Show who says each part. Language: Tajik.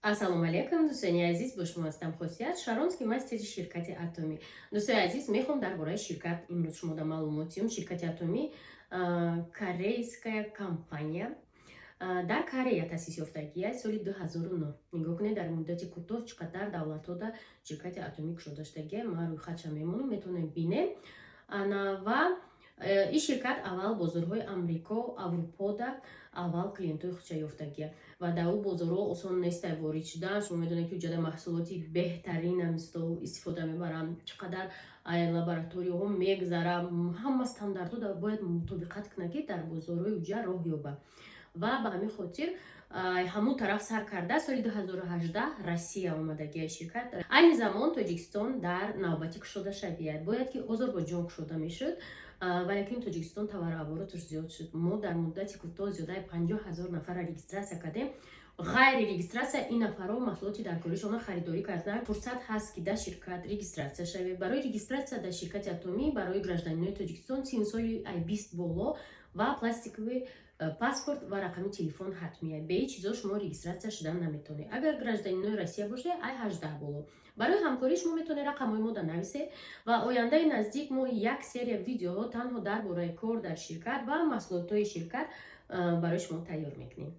Speaker 1: ассалому алайкум, дӯстони азиз, бо шумо ҳастам Хосият, Шаронский мастери ширкати Атомӣ. Дӯстони азиз, мехоҳам дар бораи ширкат имрӯз шумода маълумот диҳам. Ширкати Атомӣ корейская компания дар Корея таъсис ёфтагӣ аст соли 2009. Нигоҳ кунед, дар муддати кӯтоҳ чӣ қадар давлатҳода ширкати Атомӣ кушода шудагӣ. Ман рӯйхатша мемонам, метавонем бинем. Ва ин ширкат аввал бозорҳои Амрико, Аврупода аввал клиентҳои худша ёфтагӣ ва дар ӯ бозорҳо осон нест ворид шудан. Шумо медонед, ки ҷада маҳсулоти беҳтарина мисло истифода мебарам, чӣ қадар лабораторияҳо мегзарам, ҳама стандартҳо бояд мутобиқат кунад, ки дар бозорҳои уҷа роҳ ёба. Ва ба ҳамин хотир ҳамун тараф сар карда соли 2018 Россия омадагии ширкат. Айни замон Тоҷикистон дар навбати кушода шавиад. Бояд ки Озарбойҷон кушода мешуд, валекин Тоҷикистон таварроавороташ зиёд шуд. Мо дар муддати кӯтоҳ зиёдаи 50,000 нафара регистратсия кардем. ғайри регистратсия ин нафарҳо маҳсулоти дар коришона харидорӣ кардан. Фурсат ҳаст, ки дар ширкат регистратсия шавед. Барои регистратсия дар ширкати Атомӣ барои гражданинои Тоҷикистон синни соли ай 20 боло ва пластикови паспорт ва рақами телефон ҳатмия. Бе ҳеҷ чизо шумо регистратсия шудан наметавонед. Агар гражданинои Россия бошед, ай 18 боло. Барои ҳамкорӣ шумо метавонед рақамҳои мо нависед ва ояндаи наздик мо як серия видеоҳо танҳо дар бораи кор дар ширкат ва маҳсулотҳои ширкат барои шумо тайёр мекунем.